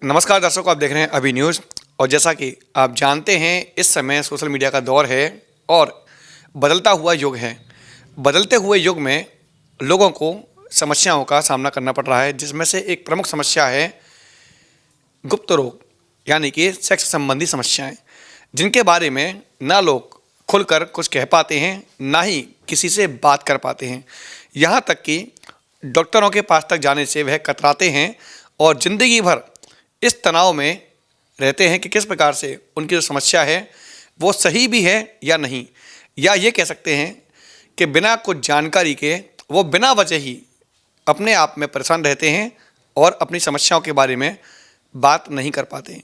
नमस्कार दर्शकों, आप देख रहे हैं अभी न्यूज़। और जैसा कि आप जानते हैं, इस समय सोशल मीडिया का दौर है और बदलता हुआ युग है। बदलते हुए युग में लोगों को समस्याओं का सामना करना पड़ रहा है, जिसमें से एक प्रमुख समस्या है गुप्त रोग, यानी कि सेक्स संबंधी समस्याएं, जिनके बारे में ना लोग खुलकर कुछ कह पाते हैं, ना ही किसी से बात कर पाते हैं। यहाँ तक कि डॉक्टरों के पास तक जाने से वह कतराते हैं और ज़िंदगी भर इस तनाव में रहते हैं कि किस प्रकार से उनकी जो समस्या है वो सही भी है या नहीं, या ये कह सकते हैं कि बिना कुछ जानकारी के वो बिना वजह ही अपने आप में परेशान रहते हैं और अपनी समस्याओं के बारे में बात नहीं कर पाते हैं।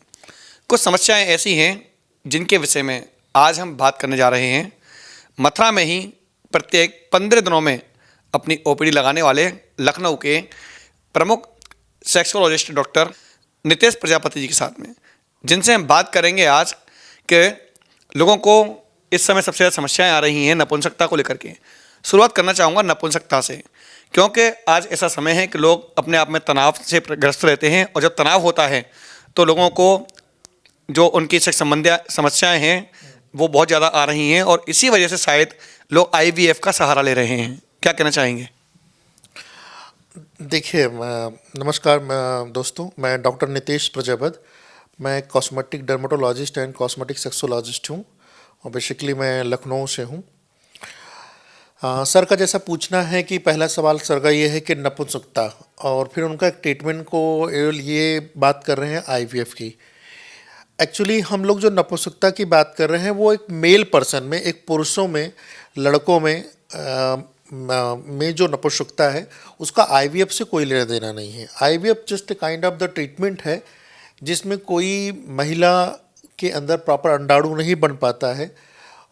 कुछ समस्याएं ऐसी हैं जिनके विषय में आज हम बात करने जा रहे हैं। मथुरा में ही प्रत्येक 15 दिनों में अपनी ओपीडी लगाने वाले लखनऊ के प्रमुख सेक्सोलॉजिस्ट डॉक्टर नितेश प्रजापति जी के साथ में, जिनसे हम बात करेंगे आज कि लोगों को इस समय सबसे ज़्यादा समस्याएं आ रही हैं नपुंसकता को लेकर के। शुरुआत करना चाहूँगा नपुंसकता से, क्योंकि आज ऐसा समय है कि लोग अपने आप में तनाव से ग्रस्त रहते हैं और जब तनाव होता है तो लोगों को जो उनकी सेक्स संबंधी समस्याएं हैं वो बहुत ज़्यादा आ रही हैं और इसी वजह से शायद लोग आईवीएफ का सहारा ले रहे हैं। क्या कहना चाहेंगे? देखिए, नमस्कार दोस्तों, मैं डॉक्टर नितेश प्रजापत। मैं cosmetic dermatologist and cosmetic sexologist हूँ और बेसिकली मैं लखनऊ से हूँ। सर का जैसा पूछना है कि पहला सवाल सर का ये है कि नपुंसकता, और फिर उनका एक ट्रीटमेंट को ये बात कर रहे हैं आईवीएफ की। एक्चुअली हम लोग जो नपुंसकता की बात कर रहे हैं वो एक मेल पर्सन में, एक पुरुषों में, लड़कों में जो नपुंसकता है उसका आईवीएफ से कोई लेना देना नहीं है। IVF just a kind of the treatment है जिसमें कोई महिला के अंदर प्रॉपर अंडाणु नहीं बन पाता है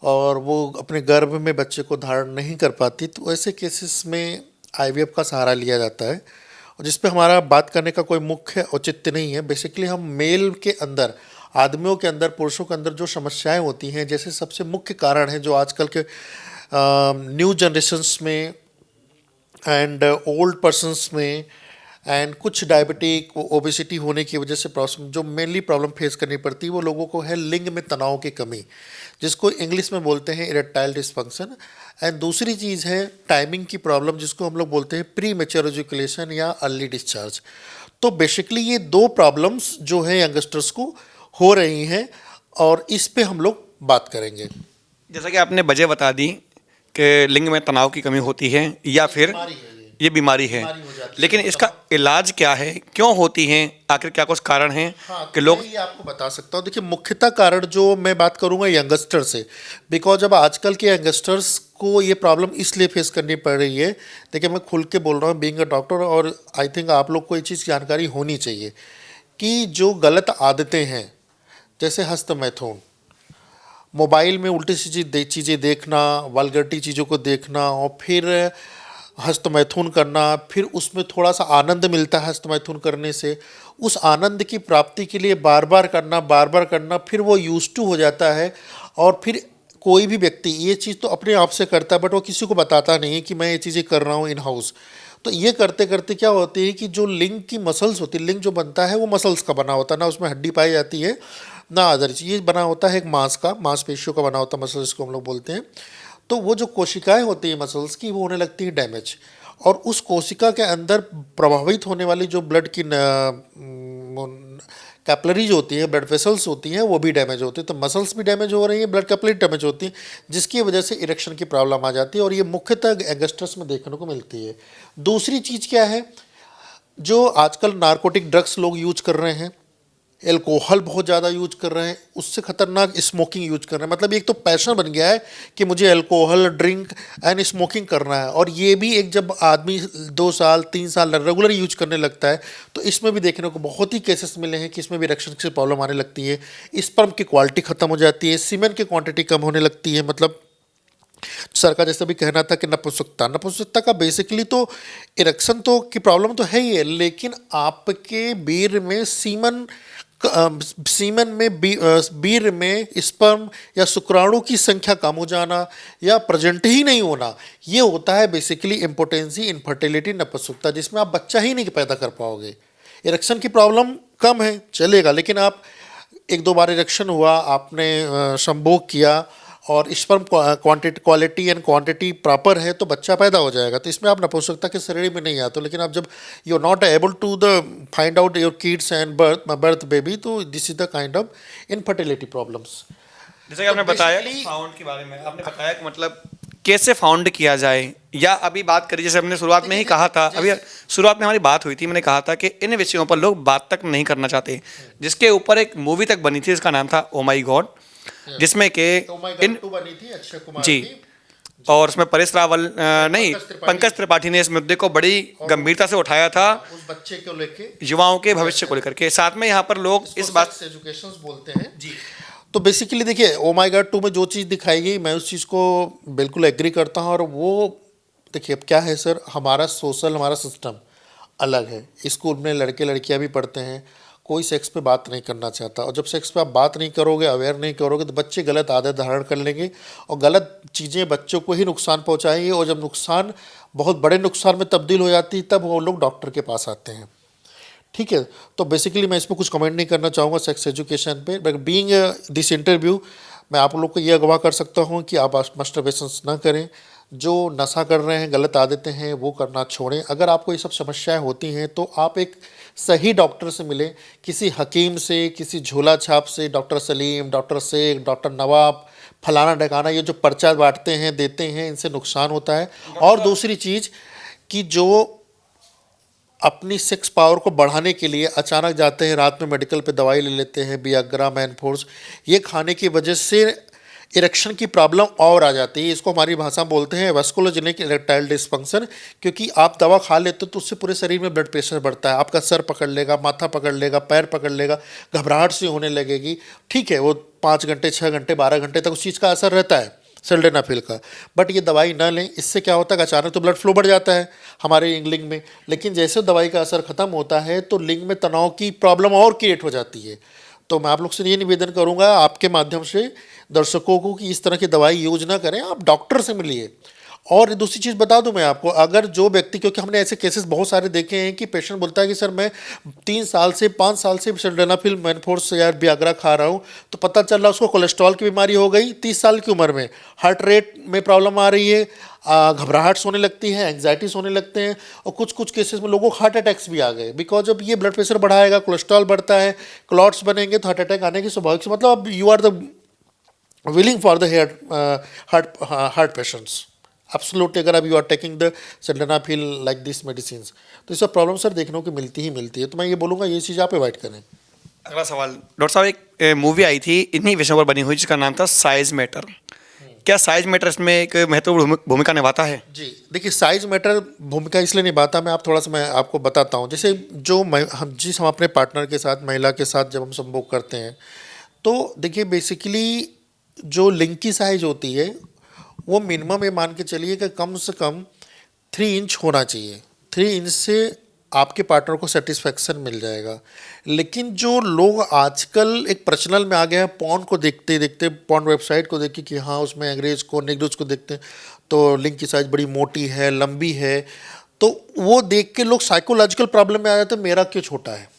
और वो अपने गर्भ में बच्चे को धारण नहीं कर पाती, तो ऐसे केसेस में आईवीएफ का सहारा लिया जाता है। और जिस पे हमारा बात करने का कोई मुख्य औचित्य नहीं है। बेसिकली हम मेल के अंदर, आदमियों के अंदर, पुरुषों के अंदर जो समस्याएं होती हैं, जैसे सबसे मुख्य कारण है जो आजकल के न्यू जनरेशन्स में एंड ओल्ड पर्सन्स में एंड कुछ डायबिटिक ओबेसिटी होने की वजह से प्रॉब्लम, जो मेनली प्रॉब्लम फेस करनी पड़ती है वो लोगों को है लिंग में तनाव की कमी, जिसको इंग्लिश में बोलते हैं इरेक्टाइल डिस्फंक्शन। एंड दूसरी चीज़ है टाइमिंग की प्रॉब्लम, जिसको हम लोग बोलते हैं प्री मैच्योर एजुकेशन या अर्ली डिस्चार्ज। तो बेसिकली ये दो प्रॉब्लम्स जो है यंगस्टर्स को हो रही हैं और इस पे हम लोग बात करेंगे। जैसा कि आपने वजह बता दी कि लिंग में तनाव की कमी होती है या फिर ये बीमारी है, लेकिन इसका इलाज क्या है, क्यों होती हैं, आखिर क्या कुछ कारण हैं कि लोग? मैं ये आपको बता सकता हूँ। देखिए, मुख्यतः कारण जो मैं बात करूँगा यंगस्टर से, बिकॉज अब आजकल के यंगस्टर्स को ये प्रॉब्लम इसलिए फेस करनी पड़ रही है। देखिए, मैं खुल के बोल रहा हूँ बीइंग अ डॉक्टर, और आई थिंक आप लोग को ये चीज़ जानकारी होनी चाहिए कि जो गलत आदतें हैं, जैसे हस्तमैथुन, मोबाइल में उल्टी सीधी चीज़ें देखना, वल्गरिटी चीज़ों को देखना और फिर हस्तमैथुन करना, फिर उसमें थोड़ा सा आनंद मिलता है हस्तमैथुन करने से, उस आनंद की प्राप्ति के लिए बार बार करना, फिर वो यूज्ड टू हो जाता है। और फिर कोई भी व्यक्ति ये चीज़ तो अपने आप से करता है, बट वो किसी को बताता नहीं है कि मैं ये चीज़ें कर रहा हूँ इन हाउस। तो ये करते करते क्या होती है कि जो लिंग की मसल्स होती है, लिंग जो बनता है वो मसल्स का बना होता है, ना उसमें हड्डी पाई जाती है ना अदर चीज़। ये बना होता है एक मांस का, मांसपेशियों का बना होता है मसल्स को हम लोग बोलते हैं। तो वो जो कोशिकाएं होती हैं मसल्स की, वो होने लगती है डैमेज, और उस कोशिका के अंदर प्रभावित होने वाली जो ब्लड की कैपलरीज होती हैं, ब्लड वेसल्स होती हैं, वो भी डैमेज होती है। तो मसल्स भी डैमेज हो रही हैं, ब्लड कैपलरी डैमेज होती हैं, जिसकी वजह से इरेक्शन की प्रॉब्लम आ जाती है और ये मुख्यतः यंगस्टर्स में देखने को मिलती है। दूसरी चीज़ क्या है, जो आजकल नारकोटिक ड्रग्स लोग यूज कर रहे हैं, एल्कोहल बहुत ज़्यादा यूज कर रहे हैं, उससे खतरनाक स्मोकिंग यूज कर रहे हैं। मतलब एक तो पैशन बन गया है कि मुझे एल्कोहल ड्रिंक एंड स्मोकिंग करना है, और ये भी एक जब आदमी 2 साल 3 साल रेगुलर यूज करने लगता है तो इसमें भी देखने को बहुत ही केसेस मिले हैं कि इसमें भी इरेक्शन की प्रॉब्लम आने लगती है, स्पर्म की क्वालिटी ख़त्म हो जाती है, सीमेन की क्वांटिटी कम होने लगती है। मतलब सर का जैसा भी कहना था कि नपुंसकता का बेसिकली तो इरेक्शन तो की प्रॉब्लम तो है ही है, लेकिन आपके वीर्य में सीमन में वीर्य में स्पर्म या शुक्राणु की संख्या कम हो जाना या प्रेजेंट ही नहीं होना, ये होता है बेसिकली इम्पोटेंसी, इनफर्टिलिटी, नपुंसकता, जिसमें आप बच्चा ही नहीं पैदा कर पाओगे। इरेक्शन की प्रॉब्लम कम है चलेगा, लेकिन आप एक दो बार इरेक्शन हुआ, आपने संभोग किया और sperm quality and quantity proper है तो बच्चा पैदा हो जाएगा। तो इसमें आप नपुंसकता के श्रेणी में नहीं आते, लेकिन आप जब you are not able to the find out your kids and birth baby, तो this is the kind of infertility problems. जैसे कि आपने बताया फाउंड के बारे में, आपने बताया कि मतलब कैसे फाउंड किया जाए, या अभी बात करी जैसे हमने शुरुआत में ही कहा था, अभी शुरुआत में हमारी बात हुई थी, मैंने कहा था कि इन विषयों पर लोग बात तक नहीं करना चाहते, जिसके ऊपर एक मूवी तक बनी थी, इसका नाम था ओ माई गॉड, जिसमें कि इन बनी थी अक्षय कुमार जी की। और उसमें परेश रावल नहीं पंकज त्रिपाठी ने इस मुद्दे को बड़ी गंभीरता से उठाया था, उस बच्चे को लेके, युवाओं के भविष्य को लेकर के। साथ में यहाँ पर लोग इस बात एजुकेशन बोलते हैं जी। तो बेसिकली देखिए, ओ माई गॉड 2 में जो चीज़ दिखाई गई मैं उस चीज़ को बिल्कुल एग्री करता हूँ। और वो देखिए अब क्या है सर, हमारा सिस्टम अलग है। स्कूल में लड़के लड़कियाँ भी पढ़ते हैं, कोई सेक्स पे बात नहीं करना चाहता, और जब सेक्स पे आप बात नहीं करोगे, अवेयर नहीं करोगे, तो बच्चे गलत आदत धारण कर लेंगे और गलत चीज़ें बच्चों को ही नुकसान पहुँचाएंगी। और जब नुकसान बहुत बड़े नुकसान में तब्दील हो जाती है, तब वो लोग डॉक्टर के पास आते हैं। ठीक है, तो बेसिकली मैं इसमें कुछ कमेंट नहीं करना चाहूँगा सेक्स एजुकेशन पे, बट बीइंग दिस इंटरव्यू मैं आप लोग को ये अगवा कर सकता हूँ कि आप मास्टरबेशन ना करें। जो नशा कर रहे हैं, गलत आदतें हैं, वो करना छोड़ें। अगर आपको ये सब समस्याएं होती हैं तो आप एक सही डॉक्टर से मिलें, किसी हकीम से, किसी झोला छाप से, doctor Salim, doctor Sheikh, doctor Nawab, फलाना ढकाना, ये जो पर्चा बांटते हैं, देते हैं, इनसे नुकसान होता है। और दूसरी चीज़ कि जो अपनी सेक्स पावर को बढ़ाने के लिए अचानक जाते हैं, रात में मेडिकल पे दवाई ले लेते हैं, बियाग्रा, मैनफोर्स, ये खाने की वजह से इरेक्शन की प्रॉब्लम और आ जाती है। इसको हमारी भाषा में बोलते हैं वास्कुलोजेनिक इरेक्टाइल डिस्फंक्शन। क्योंकि आप दवा खा लेते हो तो उससे पूरे शरीर में ब्लड प्रेशर बढ़ता है, आपका सर पकड़ लेगा, माथा पकड़ लेगा, पैर पकड़ लेगा, घबराहट सी होने लगेगी। ठीक है, वो 5 घंटे, 6 घंटे, 12 घंटे तक उस चीज़ का असर रहता है सिल्डेनाफिल का। बट ये दवाई ना लें, इससे क्या होता है कि अचानक तो ब्लड फ्लो बढ़ जाता है हमारे लिंग में, लेकिन जैसे दवाई का असर खत्म होता है तो लिंग में तनाव की प्रॉब्लम और क्रिएट हो जाती है। तो मैं आप लोग से ये निवेदन करूंगा आपके माध्यम से दर्शकों को कि इस तरह की दवाई यूज ना करें, आप डॉक्टर से मिलिए। और दूसरी चीज़ बता दूं मैं आपको, अगर जो व्यक्ति, क्योंकि हमने ऐसे केसेस बहुत सारे देखे हैं कि पेशेंट बोलता है कि सर मैं 3 साल से 5 साल से सिल्डेनाफिल, मैनफोर्स या बियाग्रा खा रहा हूं, तो पता चल रहा उसको कोलेस्ट्रॉल की बीमारी हो गई 30 साल की उम्र में, हार्ट रेट में प्रॉब्लम आ रही है, घबराहट होने लगती है, एंग्जाइटीज होने लगते हैं, और कुछ कुछ केसेस में लोगों को हार्ट अटैक्स भी आ गए। बिकॉज जब ये ब्लड प्रेशर बढ़ाएगा, कोलेस्ट्रॉल बढ़ता है, क्लॉट्स बनेंगे, तो हार्ट अटैक आने की स्वाभाविक, मतलब अब you are the willing for the heart patients absolutely. अगर अब you are taking the sildenafil like this medicine, तो इसका प्रॉब्लम सर देखने को मिलती ही मिलती है। तो मैं ये बोलूँगा ये चीज़ आप अवॉइड करें। अगला सवाल डॉक्टर साहब, एक मूवी आई थी इन्हीं विषयों पर बनी हुई जिसका नाम था साइज मैटर। क्या साइज मैटर इसमें एक महत्वपूर्ण भूमिका निभाता है? जी देखिए, साइज मैटर भूमिका इसलिए निभाता, मैं आप थोड़ा सा मैं आपको बताता हूँ। जैसे जो हम अपने पार्टनर के साथ, महिला के साथ जब हम संभोग करते हैं, तो देखिए बेसिकली जो लिंग की साइज होती है वो मिनिमम ये मान के चलिए कि कम से कम 3 इंच होना चाहिए। 3 इंच से आपके पार्टनर को सेटिस्फेक्शन मिल जाएगा। लेकिन जो लोग आजकल एक प्रचलन में आ गए हैं, पॉर्न को देखते देखते, पॉर्न वेबसाइट को देख के कि हाँ उसमें अंग्रेज को, नेग्रोज को देखते हैं तो लिंग की साइज बड़ी मोटी है, लंबी है, तो वो देख के लोग साइकोलॉजिकल प्रॉब्लम में आ जाते हैं, मेरा क्यों छोटा है।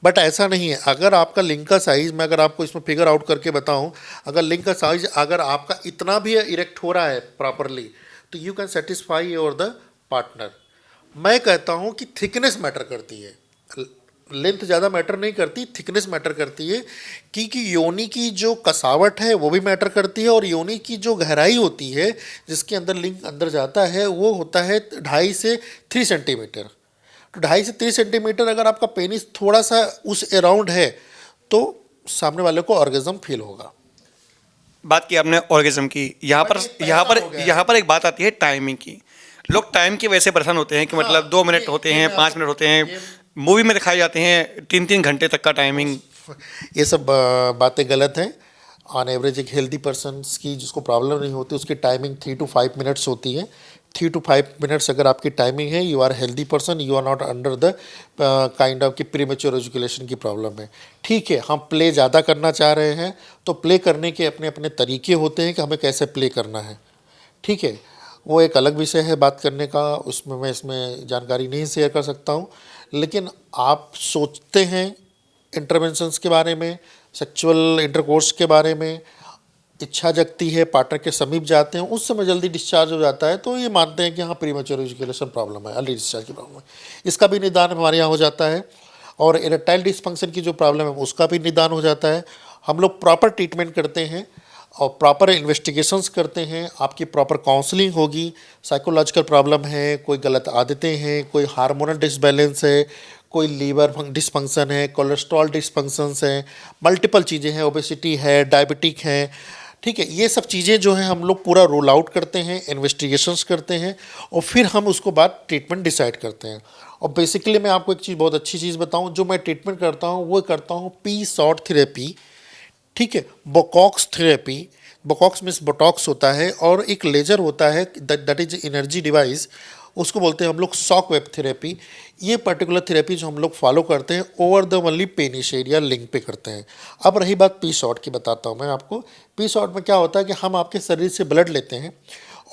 बट ऐसा नहीं है। अगर आपका लिंग का साइज़, मैं अगर आपको इसमें फिगर आउट करके बताऊं, अगर लिंग का साइज अगर आपका इतना भी इरेक्ट हो रहा है प्रॉपरली, तो you can satisfy your the partner. मैं कहता हूं कि थिकनेस मैटर करती है, लेंथ ज़्यादा मैटर नहीं करती, थिकनेस मैटर करती है। क्योंकि योनि की जो कसावट है वो भी मैटर करती है, और योनि की जो गहराई होती है जिसके अंदर लिंग अंदर जाता है वो होता है 2.5 से 3 सेंटीमीटर। तो 2.5 से 3 सेंटीमीटर अगर आपका पेनिस थोड़ा सा उस अराउंड है तो सामने वाले को ऑर्गेज्म फील होगा। बात की आपने ऑर्गेज्म की, यहाँ पर एक बात आती है टाइमिंग की। लोग टाइम की वजह से परेशान होते हैं कि मतलब 2 मिनट होते हैं, 5 मिनट होते हैं, मूवी में दिखाए जाते हैं 3-3 घंटे तक का टाइमिंग। ये सब बातें गलत हैं। ऑन एवरेज एक हेल्दी पर्सन की जिसको प्रॉब्लम नहीं होती उसकी टाइमिंग 3 to 5 मिनट्स होती है। 3 to 5 मिनट्स अगर आपकी टाइमिंग है, you are healthy person, you are not under the kind of की प्रीमेच्योर एजुकेशन की प्रॉब्लम है। ठीक है, हम प्ले ज़्यादा करना चाह रहे हैं तो प्ले करने के अपने अपने तरीके होते हैं कि हमें कैसे प्ले करना है। ठीक है, वो एक अलग विषय है बात करने का, उसमें मैं इसमें जानकारी नहीं शेयर कर सकता हूँ। लेकिन आप सोचते हैं इंटरवेंशंस के बारे में, सेक्सुअल इंटरकोर्स के बारे में, इच्छा जगती है, पार्टनर के समीप जाते हैं, उस समय जल्दी डिस्चार्ज हो जाता है, तो ये मानते हैं कि हाँ प्रीमेच्योर इजैकुलेशन प्रॉब्लम है, अर्ली डिस्चार्ज की प्रॉब्लम है। इसका भी निदान हमारे यहाँ हो जाता है। और इरेक्टाइल डिस्फंक्शन की जो प्रॉब्लम है उसका भी निदान हो जाता है। हम लोग प्रॉपर ट्रीटमेंट करते हैं और प्रॉपर इन्वेस्टिगेशंस करते हैं, आपकी प्रॉपर काउंसलिंग होगी। साइकोलॉजिकल प्रॉब्लम है, कोई गलत आदतें हैं, कोई हार्मोनल डिसबैलेंस है, कोई लीवर डिसफंक्शन है, कोलेस्ट्रॉल डिसफंक्शंस हैं, मल्टीपल चीज़ें हैं, ओबेसिटी है, डायबिटिक है, ठीक है। ये सब चीज़ें जो हैं हम लोग पूरा रूल आउट करते हैं, इन्वेस्टिगेशंस करते हैं और फिर हम उसको बाद ट्रीटमेंट डिसाइड करते हैं। और बेसिकली मैं आपको एक चीज़, बहुत अच्छी चीज़ बताऊं, जो मैं ट्रीटमेंट करता हूं वो करता हूं पी सॉट थेरेपी, ठीक है, बोकॉक्स थेरेपी। बोकॉक्स मीन्स बोटॉक्स होता है और एक लेजर होता है दैट इज एनर्जी डिवाइस, उसको बोलते हैं हम लोग शॉक वेब थेरेपी। ये पर्टिकुलर थेरेपी जो हम लोग फॉलो करते हैं over the only penis area link पे करते हैं। अब रही बात पी शॉट की, बताता हूँ मैं आपको। पी शॉट में क्या होता है कि हम आपके शरीर से ब्लड लेते हैं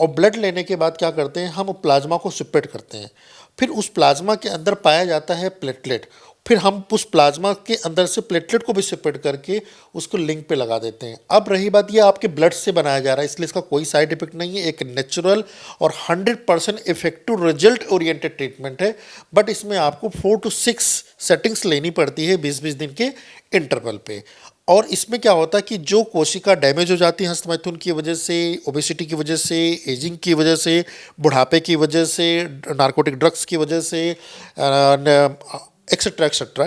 और ब्लड लेने के बाद क्या करते हैं, हम प्लाज्मा को सेपरेट करते हैं। फिर उस प्लाज्मा के अंदर पाया जाता है प्लेटलेट, फिर हम उस प्लाज्मा के अंदर से प्लेटलेट को भी सेपरेट करके उसको लिंक पे लगा देते हैं। अब रही बात, ये आपके ब्लड से बनाया जा रहा है, इसलिए इसका कोई साइड इफेक्ट नहीं है, एक नेचुरल और 100% इफेक्टिव रिजल्ट ओरिएंटेड ट्रीटमेंट है। बट इसमें आपको 4 to 6 सेटिंग्स लेनी पड़ती है 20-20 दिन के इंटरवल पे। और इसमें क्या होता है कि जो कोशिका डैमेज हो जाती है हस्तमैथुन की वजह से, ओबेसिटी की वजह से, एजिंग की वजह से, बुढ़ापे की वजह से, नारकोटिक ड्रग्स की वजह से, एक्सेट्रा एक्सेट्रा,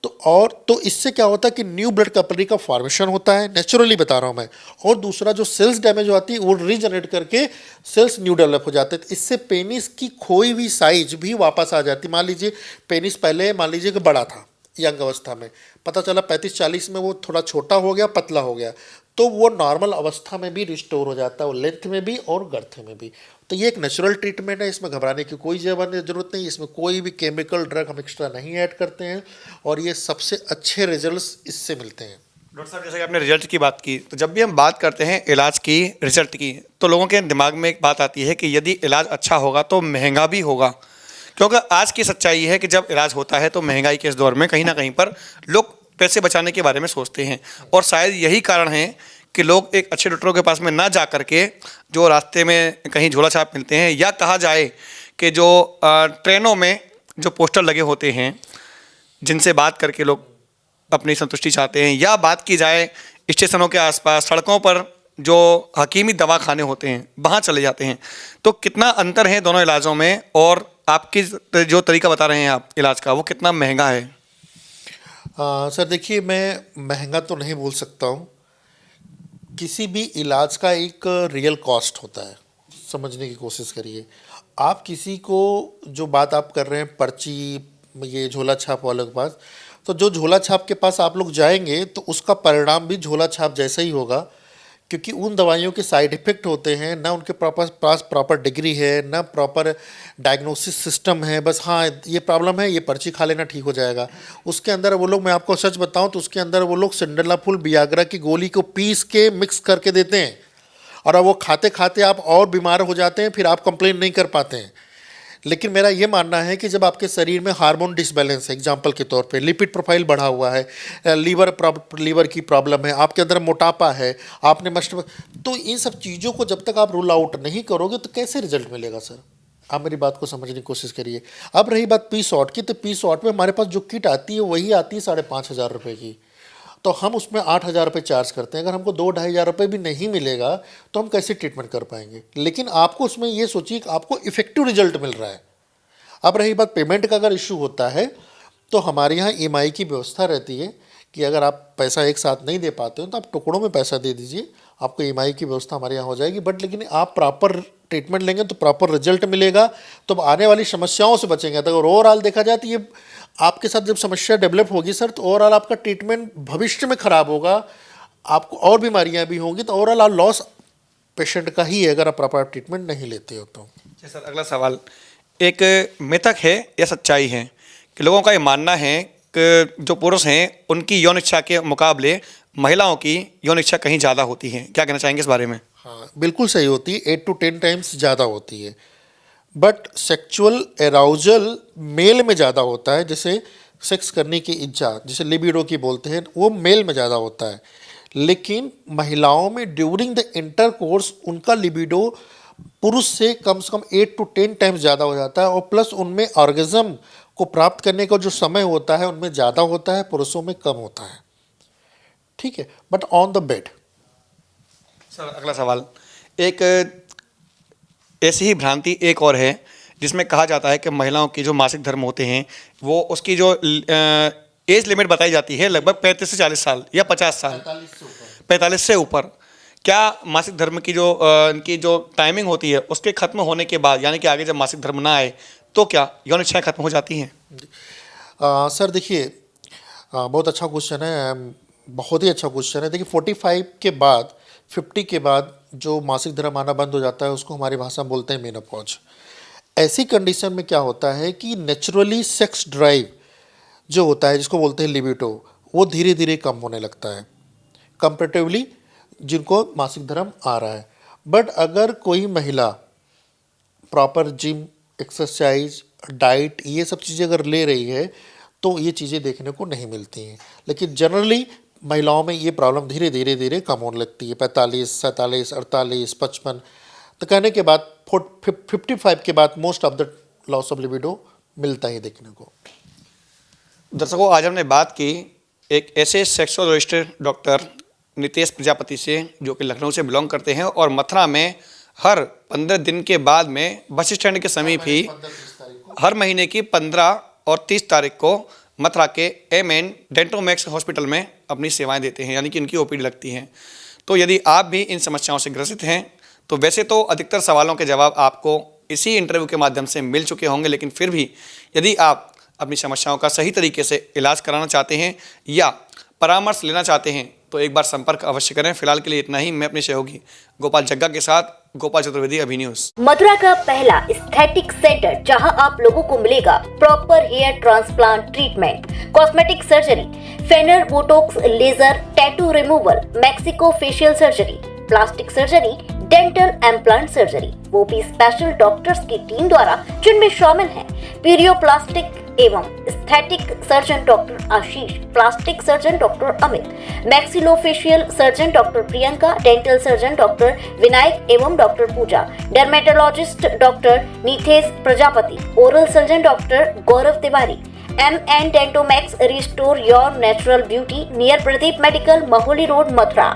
तो इससे क्या होता है कि न्यू ब्लड कैपिलरी का फॉर्मेशन होता है, नेचुरली बता रहा हूँ मैं। और दूसरा, जो सेल्स डैमेज होती है वो रीजनरेट करके सेल्स न्यू डेवलप हो जाते हैं। तो इससे पेनिस की खोई हुई साइज भी वापस आ जाती है। मान लीजिए पेनिस पहले मान लीजिए कि बड़ा था यंग अवस्था में, पता चला 35-40 में वो थोड़ा छोटा हो गया, पतला हो गया, तो वो नॉर्मल अवस्था में भी रिस्टोर हो जाता है, वो लेंथ में भी और गर्थ में भी। तो ये एक नेचुरल ट्रीटमेंट है, इसमें घबराने की कोई ज़रूरत नहीं, इसमें कोई भी केमिकल ड्रग हम एक्स्ट्रा नहीं ऐड करते हैं और ये सबसे अच्छे रिजल्ट्स इससे मिलते हैं। डॉक्टर साहब, जैसे कि आपने रिजल्ट की बात की, तो जब भी हम बात करते हैं इलाज की, रिजल्ट की, तो लोगों के दिमाग में एक बात आती है कि यदि इलाज अच्छा होगा तो महंगा भी होगा। क्योंकि आज की सच्चाई है कि जब इलाज होता है तो महंगाई के इस दौर में कहीं ना कहीं पर लोग पैसे बचाने के बारे में सोचते हैं। और शायद यही कारण है कि लोग एक अच्छे डॉक्टरों के पास में ना जा करके जो रास्ते में कहीं झोला छाप मिलते हैं, या कहा जाए कि जो ट्रेनों में जो पोस्टर लगे होते हैं जिनसे बात करके लोग अपनी संतुष्टि चाहते हैं, या बात की जाए स्टेशनों के आसपास सड़कों पर जो हकीमी दवाखाने होते हैं वहाँ चले जाते हैं। तो कितना अंतर है दोनों इलाजों में, और आपकी जो तरीका बता रहे हैं आप इलाज का, वो कितना महंगा है? सर देखिए, मैं महंगा तो नहीं बोल सकता हूँ, किसी भी इलाज का एक रियल कॉस्ट होता है, समझने की कोशिश करिए। आप किसी को, जो बात आप कर रहे हैं पर्ची, ये झोला छाप वालों के पास, तो जो झोला छाप के पास आप लोग जाएंगे तो उसका परिणाम भी झोला छाप जैसा ही होगा, क्योंकि उन दवाइयों के साइड इफ़ेक्ट होते हैं, ना उनके पास प्रॉपर डिग्री है, ना प्रॉपर डायग्नोसिस सिस्टम है। बस हाँ ये प्रॉब्लम है, ये पर्ची खा लेना ठीक हो जाएगा। उसके अंदर वो लोग, मैं आपको सच बताऊं तो उसके अंदर वो लोग सिंड्रेला फुल वियाग्रा की गोली को पीस के मिक्स करके देते हैं, और अब वो खाते खाते आप और बीमार हो जाते हैं, फिर आप कंप्लेन नहीं कर पाते हैं। लेकिन मेरा ये मानना है कि जब आपके शरीर में हार्मोन डिसबैलेंस है, एग्जाम्पल के तौर पे लिपिड प्रोफाइल बढ़ा हुआ है, लीवर की प्रॉब्लम है, आपके अंदर मोटापा है, आपने मस्ट, तो इन सब चीज़ों को जब तक आप रूल आउट नहीं करोगे तो कैसे रिजल्ट मिलेगा सर? आप मेरी बात को समझने की कोशिश करिए। अब रही बात पी शॉट की, तो पी शॉट में हमारे पास जो किट आती है वही आती है 5,500 रुपये की, तो हम उसमें 8,000 रुपये चार्ज करते हैं। अगर हमको 2-2,500 रुपये भी नहीं मिलेगा तो हम कैसे ट्रीटमेंट कर पाएंगे? लेकिन आपको उसमें ये सोचिए कि आपको इफेक्टिव रिजल्ट मिल रहा है। अब रही बात पेमेंट का, अगर इशू होता है तो हमारे यहाँ EMI की व्यवस्था रहती है कि अगर आप पैसा एक साथ नहीं दे पाते हो तो आप टुकड़ों में पैसा दे दीजिए, आपको EMI की व्यवस्था हमारे यहाँ हो जाएगी। बट लेकिन आप प्रॉपर ट्रीटमेंट लेंगे तो प्रॉपर रिजल्ट मिलेगा, तो आने वाली समस्याओं से बचेंगे। तो अगर ओवरऑल देखा जाए तो ये आपके साथ जब समस्या डेवलप होगी सर, तो ओवरऑल आपका ट्रीटमेंट भविष्य में ख़राब होगा, आपको और बीमारियाँ भी होंगी, तो ओवरऑल आप लॉस पेशेंट का ही है अगर आप प्रॉपर ट्रीटमेंट नहीं लेते हो तो। जी सर, अगला सवाल, एक मिथक है या सच्चाई है कि लोगों का ये मानना है कि जो पुरुष हैं उनकी यौन इच्छा के मुकाबले महिलाओं की यौन इच्छा कहीं ज़्यादा होती है, क्या कहना चाहेंगे इस बारे में? हाँ बिल्कुल सही होती है, 8 to 10 टाइम्स ज़्यादा होती है। बट सेक्सुअल एराउजल मेल में ज़्यादा होता है, जैसे सेक्स करने की इच्छा, जिसे लिबिडो की बोलते हैं, वो मेल में ज़्यादा होता है। लेकिन महिलाओं में ड्यूरिंग द इंटरकोर्स उनका लिबिडो पुरुष से कम 8 to 10 टाइम्स ज़्यादा हो जाता है, और प्लस उनमें ऑर्गेज़म को प्राप्त करने का जो समय होता है उनमें ज़्यादा होता है, पुरुषों में कम होता है। ठीक है, but on the bed. Sir अगला सवाल, एक ऐसी ही भ्रांति एक और है जिसमें कहा जाता है कि महिलाओं की जो मासिक धर्म होते हैं वो उसकी जो एज लिमिट बताई जाती है लगभग 35 से 40 साल या 50 साल, 45 से ऊपर। क्या मासिक धर्म की जो इनकी जो टाइमिंग होती है उसके खत्म होने के बाद, यानी कि आगे जब मासिक धर्म ना आए तो क्या यौन इच्छाएं खत्म हो जाती हैं? सर देखिए, बहुत अच्छा क्वेश्चन है, बहुत ही अच्छा क्वेश्चन है। देखिए 45 के बाद, 50 के बाद जो मासिक धर्म आना बंद हो जाता है उसको हमारी भाषा में बोलते हैं मेनोपॉज। ऐसी कंडीशन में क्या होता है कि नेचुरली सेक्स ड्राइव जो होता है, जिसको बोलते हैं लिबिडो, वो धीरे धीरे कम होने लगता है कंपेरेटिवली जिनको मासिक धर्म आ रहा है। बट अगर कोई महिला प्रॉपर जिम, एक्सरसाइज, डाइट, ये सब चीज़ें अगर ले रही है तो ये चीज़ें देखने को नहीं मिलती हैं। लेकिन जनरली महिलाओं में ये प्रॉब्लम धीरे धीरे धीरे कम होने लगती है 45, 47, 48, 55। तो कहने के बाद 55 के बाद most of the loss of libido मिलता है देखने को। दर्शकों, आज हमने बात की एक ऐसे सेक्सोलॉजिस्ट डॉक्टर नितेश प्रजापति से जो कि लखनऊ से बिलोंग करते हैं और मथुरा में हर 15 दिन के बाद में बस स्टैंड के समीप ही हर महीने की 15 और 30 तारीख को मथुरा के MN डेंटोमैक्स हॉस्पिटल में अपनी सेवाएं देते हैं, यानी कि इनकी OPD लगती हैं। तो यदि आप भी इन समस्याओं से ग्रसित हैं तो वैसे तो अधिकतर सवालों के जवाब आपको इसी इंटरव्यू के माध्यम से मिल चुके होंगे, लेकिन फिर भी यदि आप अपनी समस्याओं का सही तरीके से इलाज कराना चाहते हैं या परामर्श लेना चाहते हैं तो एक बार संपर्क अवश्य करें। फिलहाल के लिए इतना ही। मैं अपने सहयोगी गोपाल जग्गा के साथ गोपाल चतुर्वेदी, अभी न्यूज। मथुरा का पहला एस्थेटिक सेंटर जहां आप लोगों को मिलेगा proper hair transplant treatment, cosmetic surgery, फेनर, botox, laser, tattoo removal, Mexico facial surgery, plastic surgery, dental implant surgery, वो भी स्पेशल डॉक्टर्स की टीम द्वारा, जिनमें शामिल हैं पीरियोप्लास्टिक एवं aesthetic surgeon doctor Ashish, plastic surgeon doctor Amit, maxillofacial surgeon doctor Priyanka, dental surgeon doctor Vinayak एवं doctor Pooja, dermatologist doctor Nitesh Prajapati, oral surgeon doctor Gaurav Tiwari. MN Dentomax, restore your natural beauty, near Pradeep medical, Maholi road, Mathura.